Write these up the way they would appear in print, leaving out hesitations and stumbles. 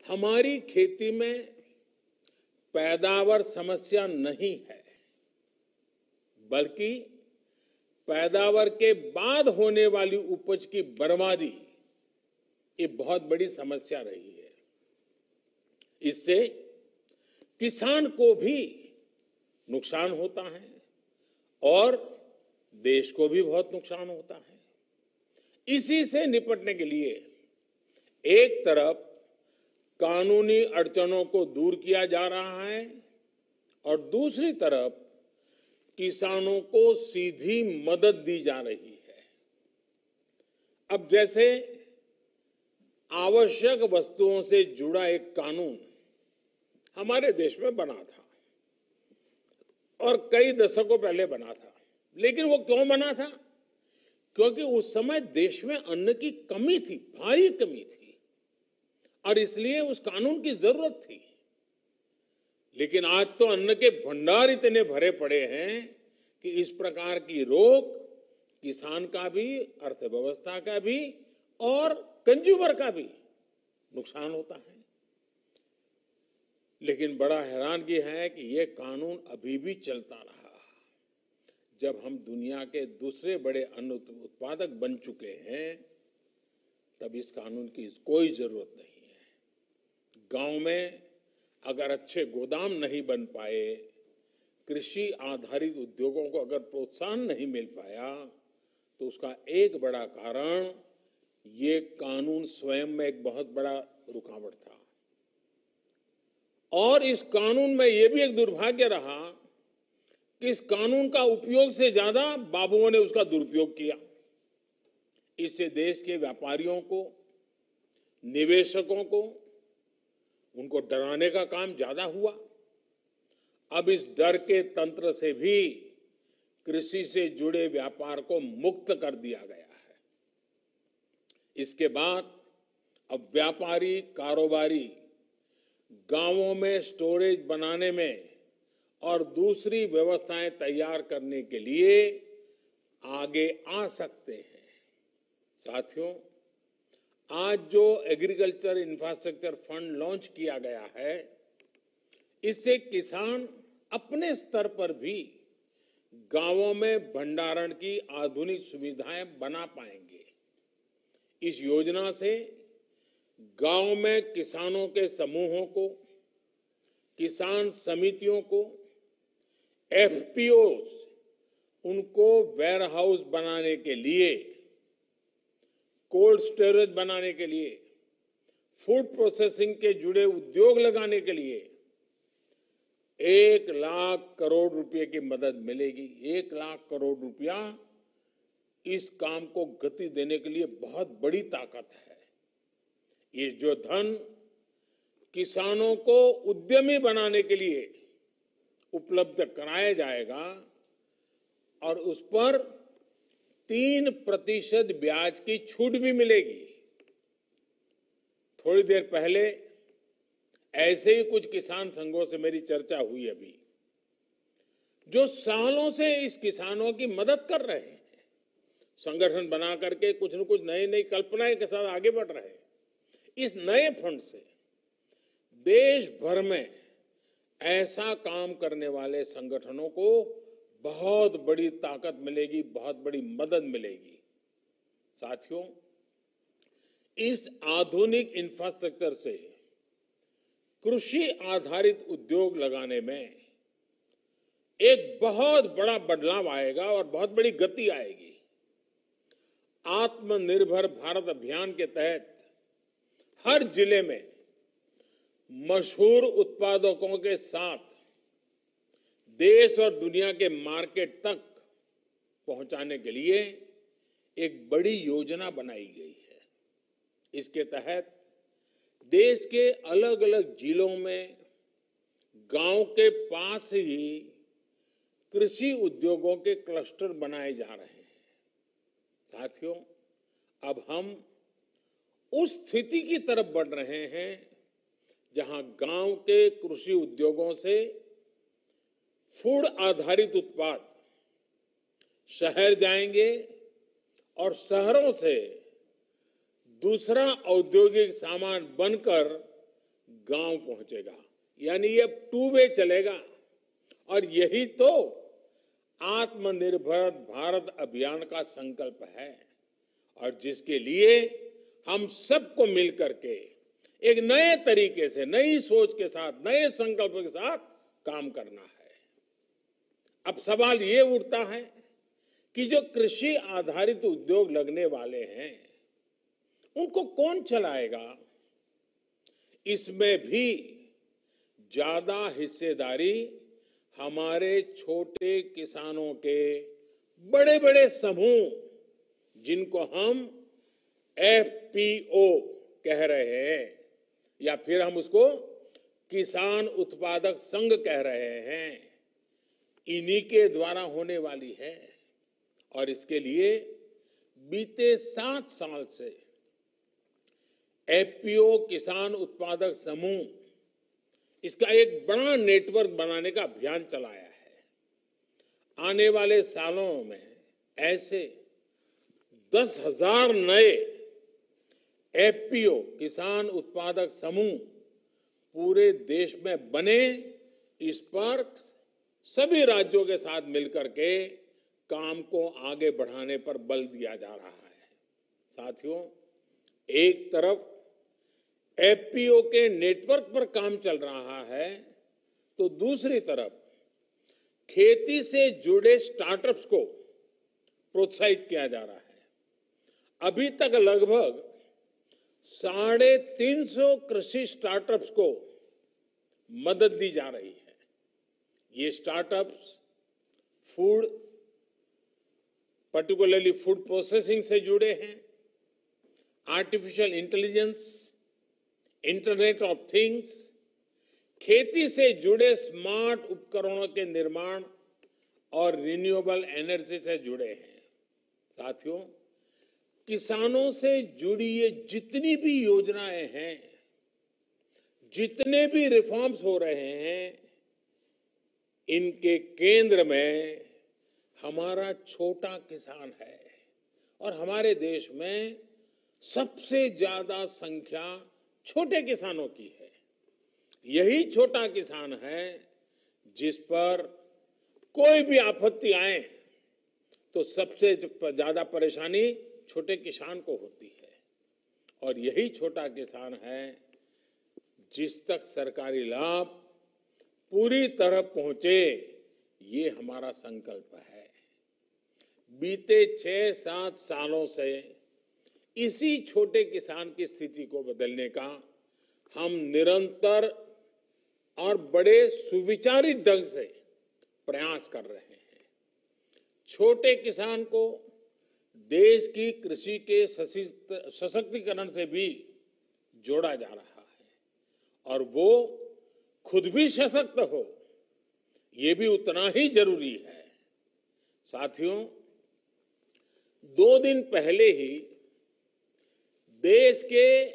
हमारी खेती में पैदावार समस्या नहीं है, बल्कि पैदावार के बाद होने वाली उपज की बर्बादी ये बहुत बड़ी समस्या रही है। इससे किसान को भी नुकसान होता है और देश को भी बहुत नुकसान होता है। इसी से निपटने के लिए एक तरफ कानूनी अड़चनों को दूर किया जा रहा है और दूसरी तरफ किसानों को सीधी मदद दी जा रही है। अब जैसे आवश्यक वस्तुओं से जुड़ा एक कानून हमारे देश में बना था और कई दशकों पहले बना था, लेकिन वो क्यों बना था? क्योंकि उस समय देश में अन्न की कमी थी, भारी कमी थी, और इसलिए उस कानून की जरूरत थी। लेकिन आज तो अन्न के भंडार इतने भरे पड़े हैं कि इस प्रकार की रोक किसान का भी, अर्थव्यवस्था का भी और कंज्यूमर का भी नुकसान होता है। लेकिन बड़ा हैरानगी है कि ये कानून अभी भी चलता रहा। जब हम दुनिया के दूसरे बड़े अन्न उत्पादक बन चुके हैं, तब इस कानून की कोई जरूरत नहीं है। गांव में अगर अच्छे गोदाम नहीं बन पाए, कृषि आधारित उद्योगों को अगर प्रोत्साहन नहीं मिल पाया, तो उसका एक बड़ा कारण ये कानून स्वयं में एक बहुत बड़ा रुकावट था। और इस कानून में ये भी एक दुर्भाग्य रहा कि इस कानून का उपयोग से ज्यादा बाबुओं ने उसका दुरुपयोग किया। इससे देश के व्यापारियों को, निवेशकों को, उनको डराने का काम ज्यादा हुआ। अब इस डर के तंत्र से भी कृषि से जुड़े व्यापार को मुक्त कर दिया गया है। इसके बाद अब व्यापारी, कारोबारी गांवों में स्टोरेज बनाने में और दूसरी व्यवस्थाएं तैयार करने के लिए आगे आ सकते हैं। साथियों, आज जो एग्रीकल्चर इंफ्रास्ट्रक्चर फंड लॉन्च किया गया है, इससे किसान अपने स्तर पर भी गांवों में भंडारण की आधुनिक सुविधाएं बना पाएंगे। इस योजना से गांव में किसानों के समूहों को, किसान समितियों को, एफपीओ उनको वेयर हाउस बनाने के लिए, कोल्ड स्टोरेज बनाने के लिए, फूड प्रोसेसिंग के जुड़े उद्योग लगाने के लिए 1 लाख करोड़ रुपए की मदद मिलेगी। 1 लाख करोड़ रुपया इस काम को गति देने के लिए बहुत बड़ी ताकत है। ये जो धन किसानों को उद्यमी बनाने के लिए उपलब्ध कराया जाएगा और उस पर 3% ब्याज की छूट भी मिलेगी। थोड़ी देर पहले ऐसे ही कुछ किसान संघों से मेरी चर्चा हुई अभी, जो सालों से इस किसानों की मदद कर रहे हैं, संगठन बना करके कुछ न कुछ नई नई कल्पनाएं के साथ आगे बढ़ रहे हैं। इस नए फंड से देश भर में ऐसा काम करने वाले संगठनों को बहुत बड़ी ताकत मिलेगी, बहुत बड़ी मदद मिलेगी। साथियों, इस आधुनिक इंफ्रास्ट्रक्चर से कृषि आधारित उद्योग लगाने में एक बहुत बड़ा बदलाव आएगा और बहुत बड़ी गति आएगी। आत्मनिर्भर भारत अभियान के तहत हर जिले में मशहूर उत्पादकों के साथ देश और दुनिया के मार्केट तक पहुंचाने के लिए एक बड़ी योजना बनाई गई है। इसके तहत देश के अलग अलग जिलों में गांव के पास ही कृषि उद्योगों के क्लस्टर बनाए जा रहे हैं। साथियों, अब हम उस स्थिति की तरफ बढ़ रहे हैं जहां गांव के कृषि उद्योगों से फूड आधारित उत्पाद शहर जाएंगे और शहरों से दूसरा औद्योगिक सामान बनकर गांव पहुंचेगा। यानी ये अब टू वे चलेगा। और यही तो आत्मनिर्भर भारत अभियान का संकल्प है, और जिसके लिए हम सबको मिलकर के एक नए तरीके से, नई सोच के साथ, नए संकल्प के साथ काम करना है। अब सवाल ये उठता है कि जो कृषि आधारित उद्योग लगने वाले हैं, उनको कौन चलाएगा? इसमें भी ज्यादा हिस्सेदारी हमारे छोटे किसानों के बड़े बड़े समूह, जिनको हम एफपीओ कह रहे हैं, या फिर हम उसको किसान उत्पादक संघ कह रहे हैं, इन्हीं के द्वारा होने वाली है। और इसके लिए बीते 7 साल से एफपीओ किसान उत्पादक समूह, इसका एक बड़ा नेटवर्क बनाने का अभियान चलाया है। आने वाले सालों में ऐसे 10,000 नए एफपीओ किसान उत्पादक समूह पूरे देश में बने, इस पर सभी राज्यों के साथ मिलकर के काम को आगे बढ़ाने पर बल दिया जा रहा है। साथियों, एक तरफ एफपीओ के नेटवर्क पर काम चल रहा है, तो दूसरी तरफ खेती से जुड़े स्टार्टअप्स को प्रोत्साहित किया जा रहा है। अभी तक लगभग 350 कृषि स्टार्टअप्स को मदद दी जा रही है। ये startups food, particularly food processing से जुड़े हैं, artificial intelligence, internet of things, खेती से जुड़े स्मार्ट उपकरणों के निर्माण और रिन्यूएबल एनर्जी से जुड़े हैं। साथियों, किसानों से जुड़ी ये जितनी भी योजनाएं हैं, जितने भी रिफॉर्म्स हो रहे हैं, इनके केंद्र में हमारा छोटा किसान है। और हमारे देश में सबसे ज्यादा संख्या छोटे किसानों की है। यही छोटा किसान है जिस पर कोई भी आपत्ति आए तो सबसे ज्यादा परेशानी छोटे किसान को होती है। और यही छोटा किसान है जिस तक सरकारी लाभ पूरी तरह पहुंचे, ये हमारा संकल्प है। बीते 6-7 सालों से इसी छोटे किसान की स्थिति को बदलने का हम निरंतर और बड़े सुविचारित ढंग से प्रयास कर रहे हैं। छोटे किसान को देश की कृषि के सशक्तिकरण से भी जोड़ा जा रहा है, और वो खुद भी सशक्त हो, ये भी उतना ही जरूरी है। साथियों, 2 दिन पहले ही देश के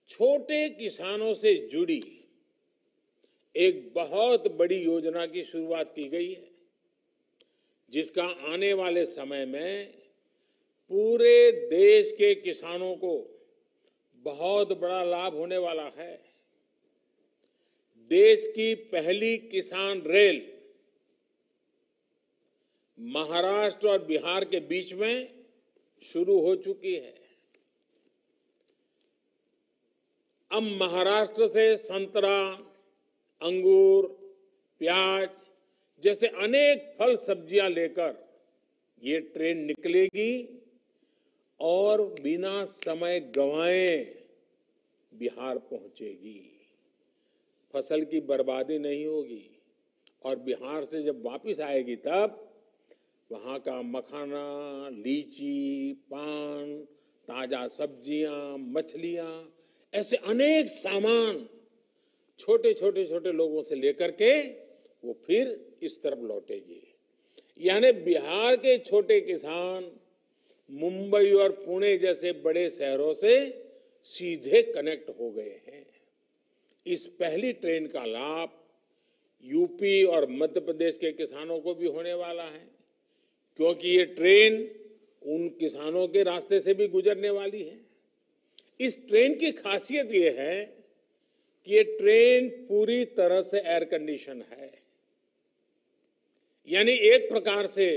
छोटे किसानों से जुड़ी एक बहुत बड़ी योजना की शुरुआत की गई है, जिसका आने वाले समय में पूरे देश के किसानों को बहुत बड़ा लाभ होने वाला है। देश की पहली किसान रेल महाराष्ट्र और बिहार के बीच में शुरू हो चुकी है। अब महाराष्ट्र से संतरा, अंगूर, प्याज जैसे अनेक फल सब्जियां लेकर ये ट्रेन निकलेगी और बिना समय गंवाए बिहार पहुंचेगी। फसल की बर्बादी नहीं होगी, और बिहार से जब वापस आएगी तब वहां का मखाना, लीची, पान, ताजा सब्जियां, मछलियां, ऐसे अनेक सामान छोटे छोटे लोगों से लेकर के वो फिर इस तरफ लौटेगी। यानी बिहार के छोटे किसान मुंबई और पुणे जैसे बड़े शहरों से सीधे कनेक्ट हो गए हैं। इस पहली ट्रेन का लाभ यूपी और मध्य प्रदेश के किसानों को भी होने वाला है, क्योंकि ये ट्रेन उन किसानों के रास्ते से भी गुजरने वाली है। इस ट्रेन की खासियत ये है कि ये ट्रेन पूरी तरह से एयर कंडीशन है, यानी एक प्रकार से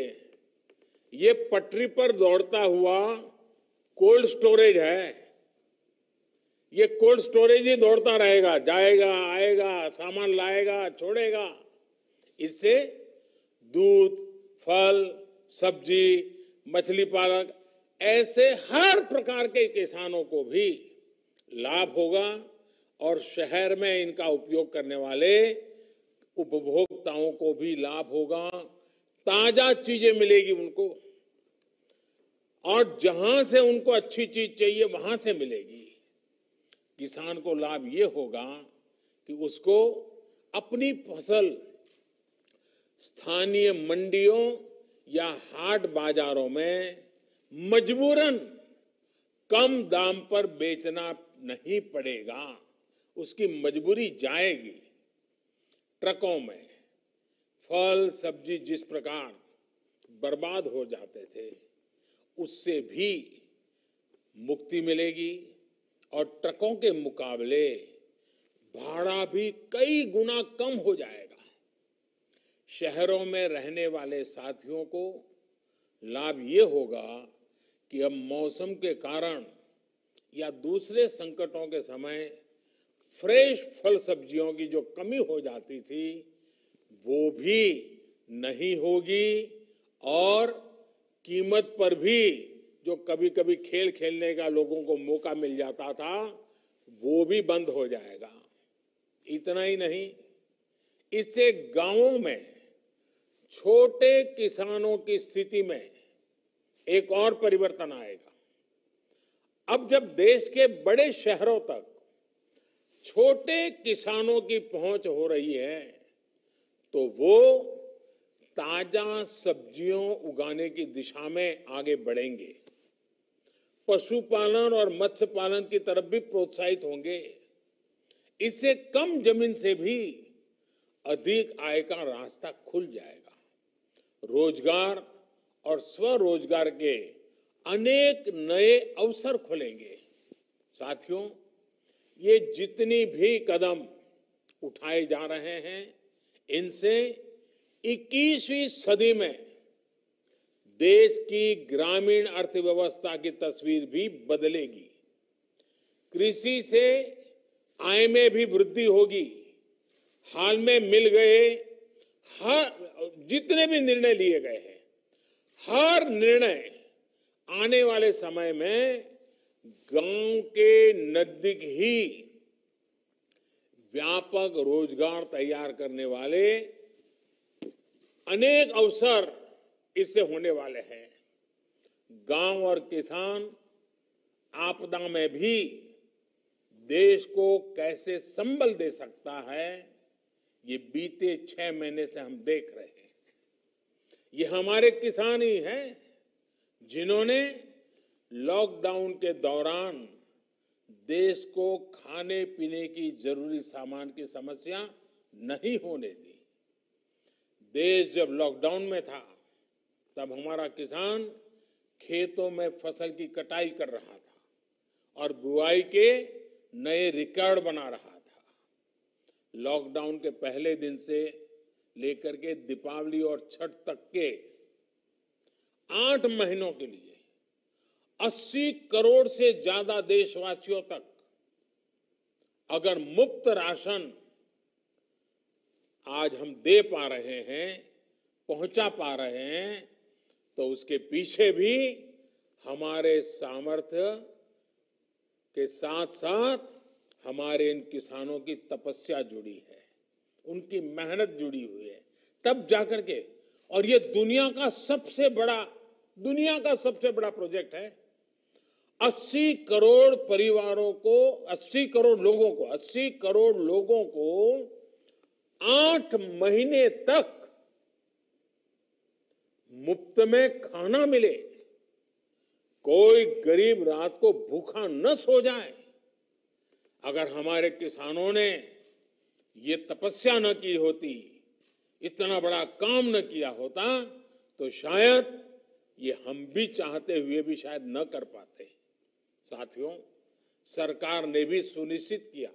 ये पटरी पर दौड़ता हुआ कोल्ड स्टोरेज है। ये कोल्ड स्टोरेज ही दौड़ता रहेगा, जाएगा आएगा, सामान लाएगा छोड़ेगा। इससे दूध, फल, सब्जी, मछली पालक, ऐसे हर प्रकार के किसानों को भी लाभ होगा और शहर में इनका उपयोग करने वाले उपभोक्ताओं को भी लाभ होगा। ताजा चीजें मिलेगी उनको, और जहां से उनको अच्छी चीज चाहिए वहां से मिलेगी। किसान को लाभ ये होगा कि उसको अपनी फसल स्थानीय मंडियों या हाट बाजारों में मजबूरन कम दाम पर बेचना नहीं पड़ेगा, उसकी मजबूरी जाएगी। ट्रकों में फल सब्जी जिस प्रकार बर्बाद हो जाते थे, उससे भी मुक्ति मिलेगी और ट्रकों के मुकाबले भाड़ा भी कई गुना कम हो जाएगा। शहरों में रहने वाले साथियों को लाभ ये होगा कि अब मौसम के कारण या दूसरे संकटों के समय फ्रेश फल सब्जियों की जो कमी हो जाती थी वो भी नहीं होगी, और कीमत पर भी जो कभी कभी खेल खेलने का लोगों को मौका मिल जाता था वो भी बंद हो जाएगा। इतना ही नहीं, इससे गांवों में छोटे किसानों की स्थिति में एक और परिवर्तन आएगा। अब जब देश के बड़े शहरों तक छोटे किसानों की पहुंच हो रही है तो वो ताजा सब्जियों उगाने की दिशा में आगे बढ़ेंगे, पशुपालन और मत्स्य पालन की तरफ भी प्रोत्साहित होंगे। इससे कम जमीन से भी अधिक आय का रास्ता खुल जाएगा। रोजगार और स्वरोजगार के अनेक नए अवसर खुलेंगे। साथियों, ये जितनी भी कदम उठाए जा रहे हैं, इनसे 21वीं सदी में देश की ग्रामीण अर्थव्यवस्था की तस्वीर भी बदलेगी। कृषि से आय में भी वृद्धि होगी। हाल में मिल गए जितने भी निर्णय लिए गए हैं, हर निर्णय आने वाले समय में गांव के नजदीक ही व्यापक रोजगार तैयार करने वाले अनेक अवसर इससे होने वाले हैं। गांव और किसान आपदा में भी देश को कैसे संबल दे सकता है, ये बीते 6 महीने से हम देख रहे हैं। ये हमारे किसान ही हैं जिन्होंने लॉकडाउन के दौरान देश को खाने पीने की जरूरी सामान की समस्या नहीं होने दी। देश जब लॉकडाउन में था तब हमारा किसान खेतों में फसल की कटाई कर रहा था और बुआई के नए रिकॉर्ड बना रहा था। लॉकडाउन के पहले दिन से लेकर के दीपावली और छठ तक के 8 महीनों के लिए 80 करोड़ से ज्यादा देशवासियों तक अगर मुफ्त राशन आज हम दे पा रहे हैं, पहुंचा पा रहे हैं, तो उसके पीछे भी हमारे सामर्थ्य के साथ साथ हमारे इन किसानों की तपस्या जुड़ी है, उनकी मेहनत जुड़ी हुई है, तब जाकर के। और ये दुनिया का सबसे बड़ा प्रोजेक्ट है। 80 करोड़ परिवारों को, 80 करोड़ लोगों को 8 महीने तक मुफ्त में खाना मिले, कोई गरीब रात को भूखा न सो जाए। अगर हमारे किसानों ने ये तपस्या न की होती, इतना बड़ा काम न किया होता, तो शायद ये हम भी चाहते हुए भी शायद न कर पाते। साथियों, सरकार ने भी सुनिश्चित किया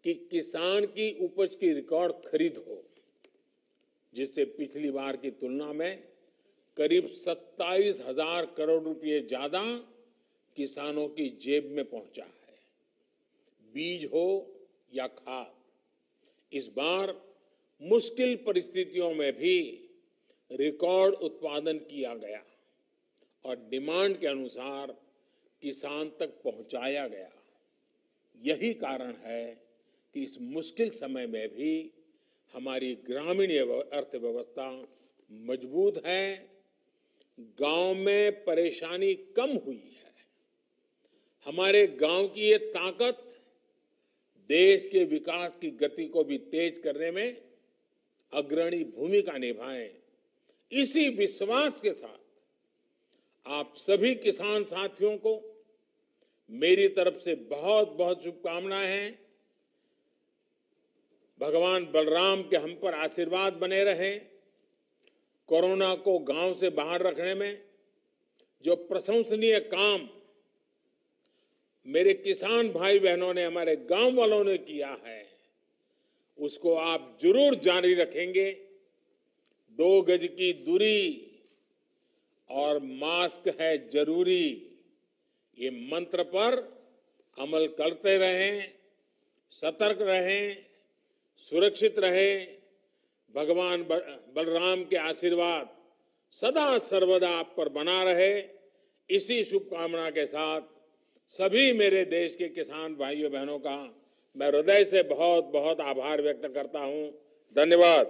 कि किसान की उपज की रिकॉर्ड खरीद हो, जिससे पिछली बार की तुलना में करीब 27,000 करोड़ रुपए ज्यादा किसानों की जेब में पहुंचा है। बीज हो या खाद, इस बार मुश्किल परिस्थितियों में भी रिकॉर्ड उत्पादन किया गया और डिमांड के अनुसार किसान तक पहुंचाया गया। यही कारण है कि इस मुश्किल समय में भी हमारी ग्रामीण अर्थव्यवस्था मजबूत है, गांव में परेशानी कम हुई है। हमारे गांव की ये ताकत देश के विकास की गति को भी तेज करने में अग्रणी भूमिका निभाए। इसी विश्वास के साथ आप सभी किसान साथियों को मेरी तरफ से बहुत बहुत शुभकामनाएं हैं। भगवान बलराम के हम पर आशीर्वाद बने रहे। कोरोना को गांव से बाहर रखने में जो प्रशंसनीय काम मेरे किसान भाई बहनों ने, हमारे गांव वालों ने किया है, उसको आप जरूर जारी रखेंगे। 2 गज की दूरी और मास्क है जरूरी, ये मंत्र पर अमल करते रहें, सतर्क रहें, सुरक्षित रहें। भगवान बलराम के आशीर्वाद सदा सर्वदा आप पर बना रहे। इसी शुभकामना के साथ सभी मेरे देश के किसान भाइयों बहनों का मैं हृदय से बहुत बहुत आभार व्यक्त करता हूं। धन्यवाद।